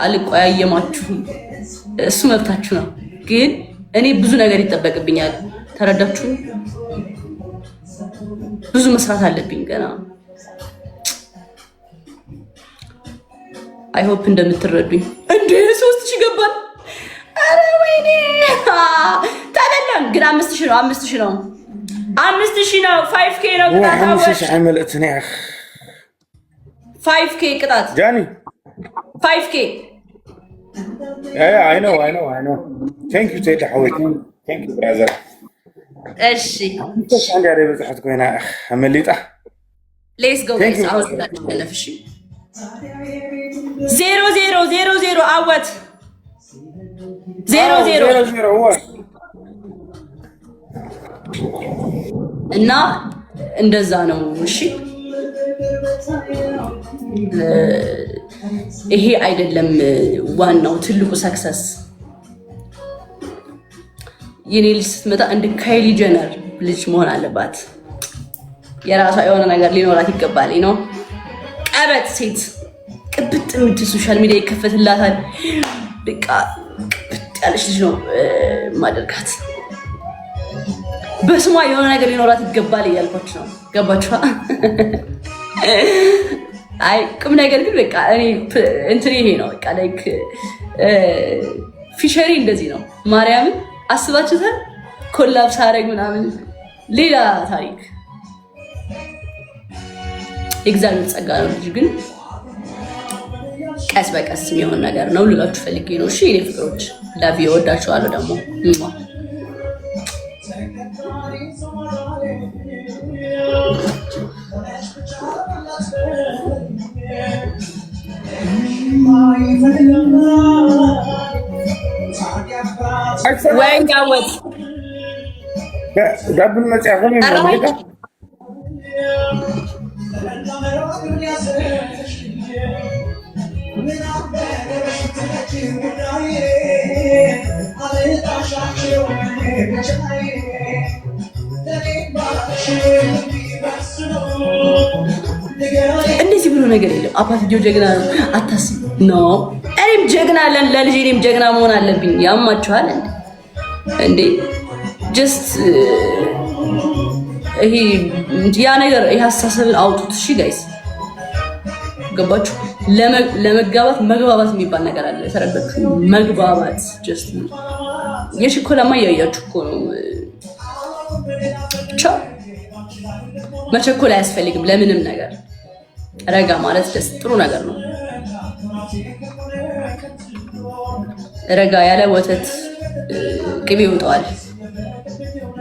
አልቆያየማችሁ እሱ መብታችሁ ነው። ግን እኔ ብዙ ነገር ይጠበቅብኛል። ተረዳችሁ? ብዙ መስራት አለብኝ ገና። አይ ሆፕ እንደምትረዱኝ። እንዴ 3000 ገባል። አረ ወይኔ ታደለም። ግን 5000 ነው 5000 ነው 5000 ነው 5k ነው ቅጣት። 5000 عملتني يا اخ 5k ቅጣት جاني 5k. Yeah, I know. Thank you سيد حويتي. Thank you brother. እሺ እሺ አንዴ አሬ በዛት ኮይና አመሊጣ ሌትስ ጎ ጋይስ። አሁን ተለፍሽ 0000 አወት 00 እና እንደዛ ነው። እሺ ይሄ አይደለም ዋናው ትልቁ ሰክሰስ። የኔ ልጅ ስትመጣ እንደ ካይሊ ጀነር ልጅ መሆን አለባት። የራሷ የሆነ ነገር ሊኖራት ይገባል ነው። ቀበጥ ሴት ቅብጥ ምት ሶሻል ሚዲያ ይከፈትላታል። በቃ ቅብጥ ያለች ልጅ ነው ማደርጋት። በስሟ የሆነ ነገር ሊኖራት ይገባል እያልኳችሁ ነው። ገባችኋ? አይ ቁም ነገር ግን በቃ እኔ እንትን ይሄ ነው በቃ ላይክ ፊሸሪ እንደዚህ ነው። ማርያምን አስባችሁታል? ኮላፕስ አረግ ምናምን ሌላ ታሪክ። ኤግዛም ጸጋ ነው ልጅ ግን ቀስ በቀስ የሚሆን ነገር ነው ልላችሁ ፈልጌ ነው። እሺ የኔ ፍቅሮች ላቪ ወዳችኋለሁ ደግሞ وين قاوت قبل ما تعرفني እንደዚህ ብሎ ነገር የለም። አባትየው ጀግና ነው አታስብ ነው። እኔም ጀግና ለልጄ እኔም ጀግና መሆን አለብኝ። ያማችኋል እንዴ? ጀስት ይሄ ያ ነገር ይሄ አስተሳሰብን አውጡት። እሺ ጋይስ ገባችሁ? ለመጋባት መግባባት የሚባል ነገር አለ። ተረዳችሁ? መግባባት ጀስት የሽኮላማ ያያችሁ እኮ ነው። ብቻ መቸኮል አያስፈልግም ለምንም ነገር። ረጋ ማለት ደስ ጥሩ ነገር ነው። ረጋ ያለ ወተት ቅቤ ይወጣዋል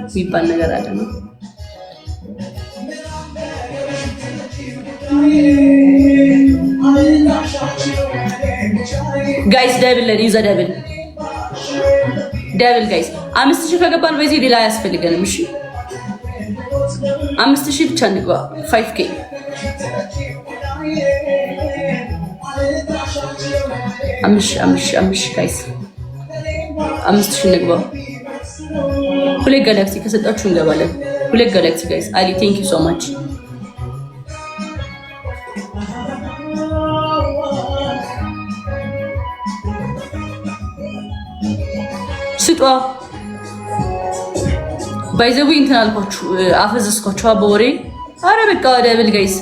የሚባል ነገር አለ ነው። ጋይስ ደብል ይዘ ደብል ጋይስ 5000 ከገባን በዚህ ሌላ አያስፈልገንም። እሺ 5000 ብቻ እንግባ 5k አምሽ ጋይስ 5000 እንግባ። ሁለት ጋላክሲ ከሰጣችሁ እንገባለን። ሁለት ጋላክሲ ጋይስ አሊ ቴንክ ዩ ሶ ማች። ስጧ ባይዘው እንትን አልኳችሁ አፈዘዝኳችሁ በወሬ። አረ በቃ ደብል ጋይስ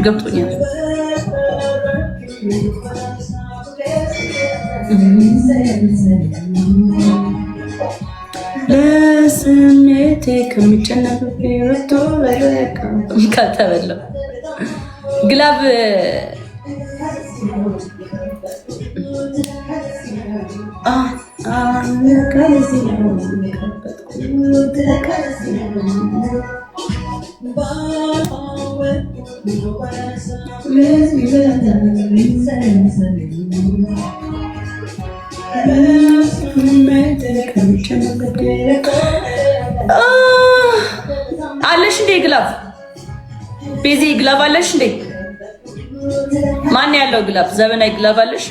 ገብቶኛል። ለስሜቴ ከሚጨነቅ ወጥቶ በረካ ከተበለው ግላብ አለሽ እንዴ ግላብ? ቤዚ ግላብ አለሽ እንዴ? ማን ያለው ግላብ? ዘመናዊ ግላብ አለሽ?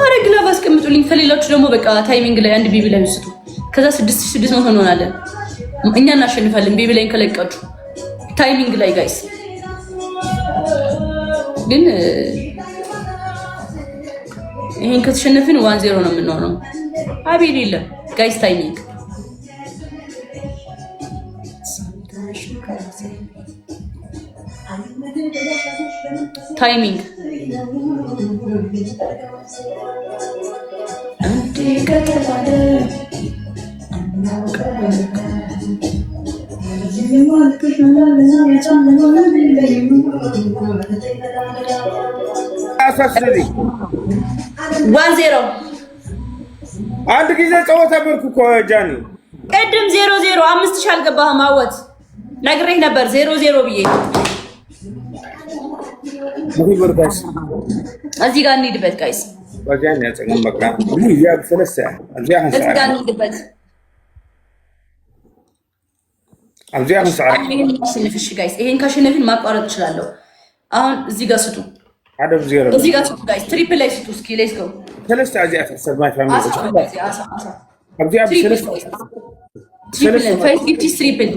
አረ ግላብ አስቀምጡልኝ። ከሌላችሁ ደግሞ በቃ ታይሚንግ ላይ አንድ ቤቢ ላይ ወስዱ። ከዛ 6600 እንሆናለን። እኛ እናሸንፋለን። ቤቢ ላይ ከለቃችሁ ታይሚንግ ላይ ጋይስ። ግን ይሄን ከተሸነፍን 1-0 ነው የምንሆነው። አቤል የለም ጋይስ ታይሚንግ ታይሚንግ አንዴ ከተባለ አሳስልኝ 1-0 አንድ ጊዜ ጨዋታ በርኩ እኮ ጃኒ ቅድም 0-0 5000 አልገባህም። አወት ነግሬህ ነበር 0-0 ብዬ። እዚህ ጋር እንሂድበት ጋይስ። ወዲያን ያጸገም በቃ ይሄ ያብሰለሰ እዚያ እዚህ ጋር እንሂድበት። እዚያ ሰዓት ስንፍሽ ጋይስ ይሄን ካሸነፍን ማቋረጥ እችላለሁ። አሁን እዚህ ጋር ስጡ። አደብ ዜሮ እዚህ ጋር ስጡ ጋይስ። ትሪፕል ላይ ስጡ። እስኪ ሌትስ ጎ ثلاث እዚያ ተሰማይ ፋሚሊ እዚያ ትሪፕል ፈርስት ጊፍት ኢዝ ትሪፕል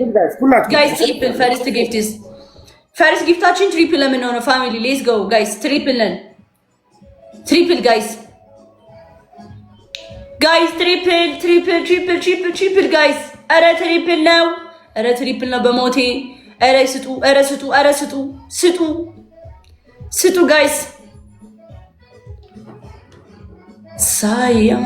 ጋይስ። ትሪፕል ፈርስት ጊፍት ኢዝ ፈርስት ጊፍታችን ትሪፕል ለምን ሆነ ፋሚሊ? ሌትስ ጎ ጋይስ። ትሪፕል ነን። ትሪፕል ጋይስ ጋይስ ትሪፕል ትሪፕል ትሪፕል ትሪፕል ትሪፕል ጋይስ። አረ ትሪፕል ነው። አረ ትሪፕል ነው በሞቴ። አረ ስጡ፣ አረ ስጡ፣ አረ ስጡ፣ ስጡ፣ ስጡ ጋይስ። ሳያን